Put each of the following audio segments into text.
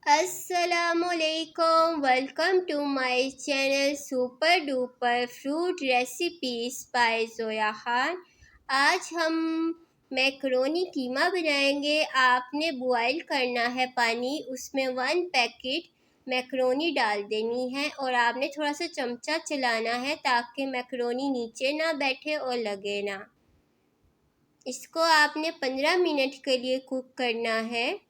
Assalamualaikum. Welcome to my channel Super Duper Fruit Recipes by Zoya Khan. आज हम macaroni कीमा बनाएंगे। आपने बॉयल करना है पानी, उसमें 1 पैकेट मैक्रोनी डाल देनी है और आपने थोड़ा सा चमचा चलाना है ताकि मैक्रोनी नीचे ना बैठे और लगे ना। इसको आपने 15 मिनट के लिए कुक करना है।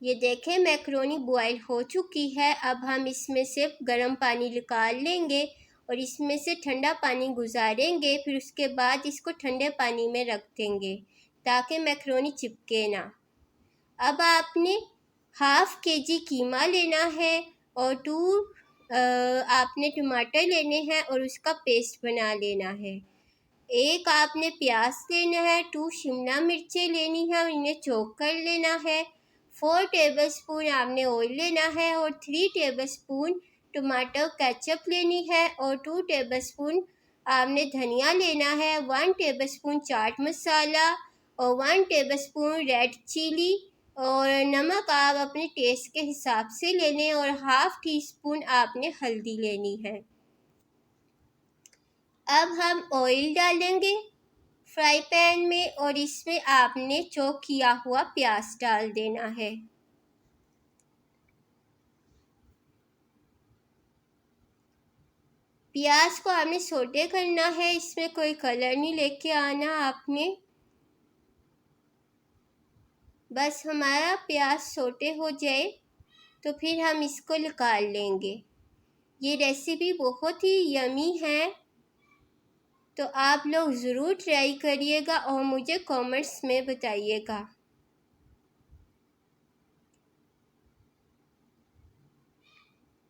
ये देखें मैक्रोनी बॉयल हो चुकी है। अब हम इसमें से गर्म पानी निकाल लेंगे और इसमें से ठंडा पानी गुजारेंगे। फिर उसके बाद इसको ठंडे पानी में रख देंगे ताकि मैक्रोनी चिपके ना। अब आपने हाफ केजी कीमा लेना है और आपने टमाटर लेने हैं और उसका पेस्ट बना लेना है। एक आपने प्याज लेना है, 2 शिमला मिर्चें लेनी है और इन्हें चॉप कर लेना है। 4 टेबलस्पून आपने ऑयल लेना है और 3 टेबलस्पून टमाटो केचप लेनी है और 2 टेबलस्पून आपने धनिया लेना है। 1 टेबलस्पून चाट मसाला और 1 टेबलस्पून रेड चिली और नमक आप अपने टेस्ट के हिसाब से लेने और हाफ टी स्पून आपने हल्दी लेनी है। अब हम ऑयल डालेंगे फ्राई पैन में और इसमें आपने चॉप किया हुआ प्याज डाल देना है। प्याज को आपने सोटे करना है, इसमें कोई कलर नहीं लेके आना आपने। बस हमारा प्याज सोटे हो जाए तो फिर हम इसको निकाल लेंगे। ये रेसिपी बहुत ही यमी है, तो आप लोग ज़रूर ट्राई करिएगा और मुझे कमेंट्स में बताइएगा।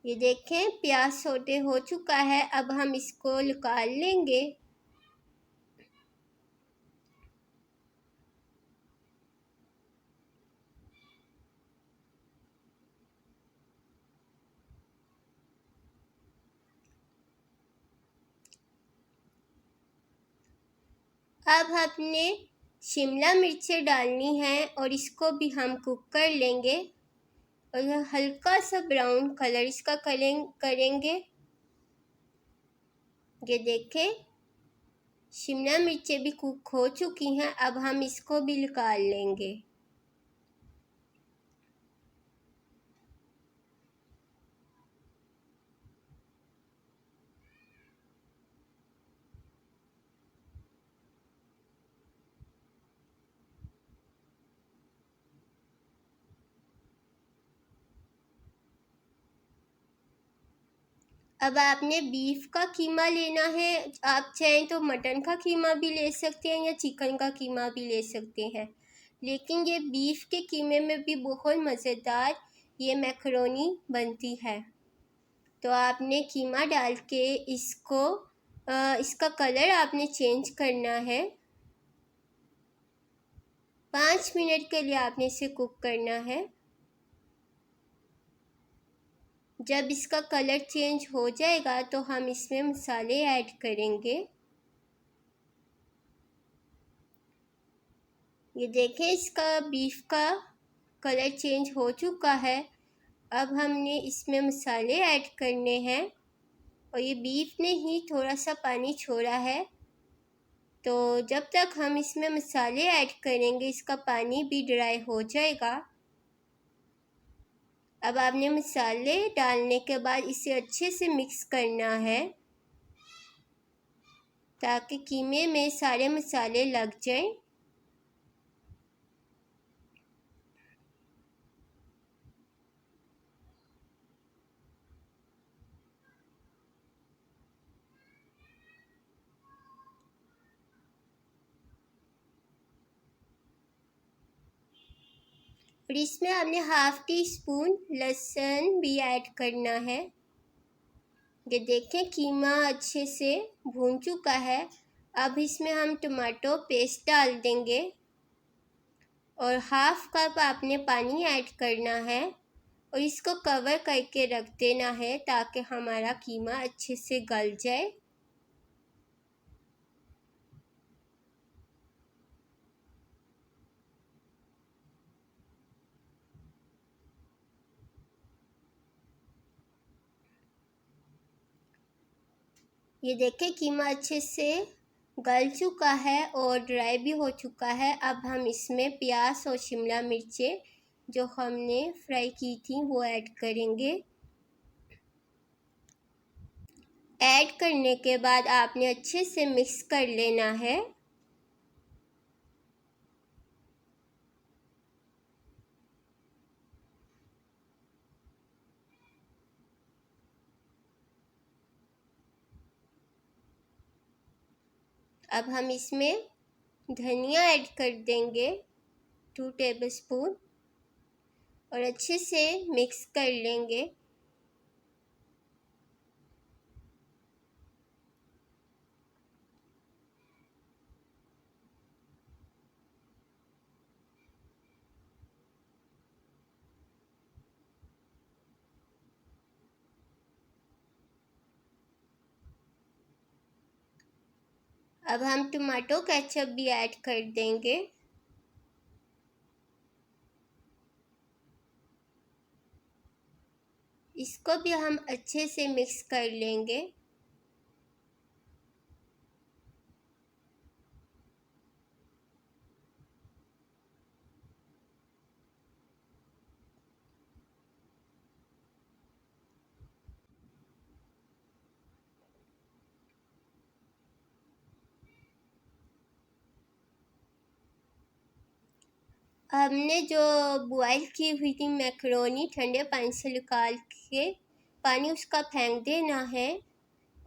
ये देखें प्याज सोटे हो चुका है। अब हम इसको निकाल लेंगे। अब अपने शिमला मिर्चें डालनी है और इसको भी हम कुक कर लेंगे और हल्का सा ब्राउन कलर इसका करेंगे। ये देखें शिमला मिर्चें भी कुक हो चुकी हैं। अब हम इसको भी निकाल लेंगे। अब आपने बीफ का कीमा लेना है। आप चाहें तो मटन का कीमा भी ले सकते हैं या चिकन का कीमा भी ले सकते हैं, लेकिन ये बीफ के कीमे में भी बहुत मज़ेदार ये मैक्रोनी बनती है। तो आपने कीमा डाल के इसका कलर आपने चेंज करना है। 5 मिनट के लिए आपने इसे कुक करना है। जब इसका कलर चेंज हो जाएगा तो हम इसमें मसाले ऐड करेंगे। ये देखें इसका बीफ का कलर चेंज हो चुका है। अब हमने इसमें मसाले ऐड करने हैं और ये बीफ ने ही थोड़ा सा पानी छोड़ा है, तो जब तक हम इसमें मसाले ऐड करेंगे इसका पानी भी ड्राई हो जाएगा। अब आपने मसाले डालने के बाद इसे अच्छे से मिक्स करना है ताकि कीमे में सारे मसाले लग जाएं। और इसमें आपने हाफ टी स्पून लहसुन भी ऐड करना है। ये देखें कीमा अच्छे से भून चुका है। अब इसमें हम टमाटो पेस्ट डाल देंगे और हाफ कप आपने पानी ऐड करना है और इसको कवर करके रख देना है ताकि हमारा कीमा अच्छे से गल जाए। ये देखें कीमा अच्छे से गल चुका है और ड्राई भी हो चुका है। अब हम इसमें प्याज और शिमला मिर्चें जो हमने फ्राई की थी वो ऐड करेंगे। ऐड करने के बाद आपने अच्छे से मिक्स कर लेना है। अब हम इसमें धनिया ऐड कर देंगे 2 टेबलस्पून और अच्छे से मिक्स कर लेंगे। अब हम टमाटो केचप भी ऐड कर देंगे। इसको भी हम अच्छे से मिक्स कर लेंगे। हमने जो बॉयल की हुई थी मैक्रोनी ठंडे पानी से निकाल के पानी उसका फेंक देना है।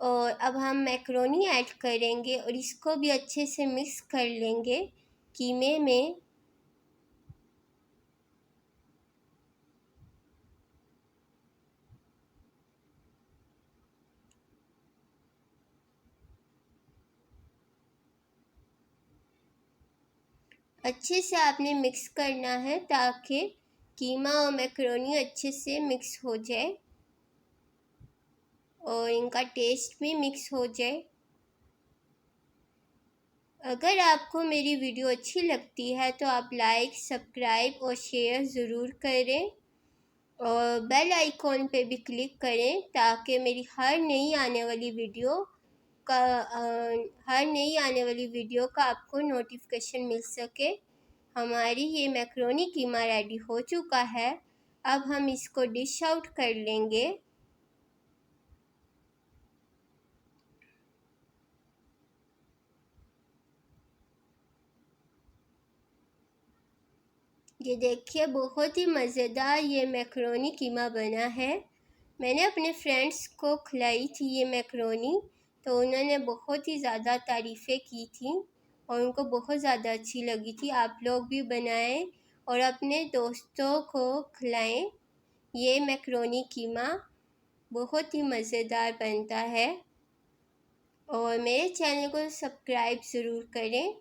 और अब हम मैक्रोनी ऐड करेंगे और इसको भी अच्छे से मिक्स कर लेंगे कीमे में। अच्छे से आपने मिक्स करना है ताकि कीमा और मैक्रोनी अच्छे से मिक्स हो जाए और इनका टेस्ट भी मिक्स हो जाए। अगर आपको मेरी वीडियो अच्छी लगती है तो आप लाइक, सब्सक्राइब और शेयर ज़रूर करें और बेल आइकॉन पे भी क्लिक करें ताकि मेरी हर नई आने वाली वीडियो का आपको नोटिफिकेशन मिल सके। हमारी ये मैक्रोनी कीमा रेडी हो चुका है। अब हम इसको डिश आउट कर लेंगे। ये देखिए बहुत ही मज़ेदार ये मैक्रोनी कीमा बना है। मैंने अपने फ्रेंड्स को खिलाई थी ये मैक्रोनी, तो उन्होंने बहुत ही ज़्यादा तारीफ़ें की थी और उनको बहुत ज़्यादा अच्छी लगी थी। आप लोग भी बनाएं और अपने दोस्तों को खिलाएं। ये मैक्रोनी कीमा बहुत ही मज़ेदार बनता है और मेरे चैनल को सब्सक्राइब ज़रूर करें।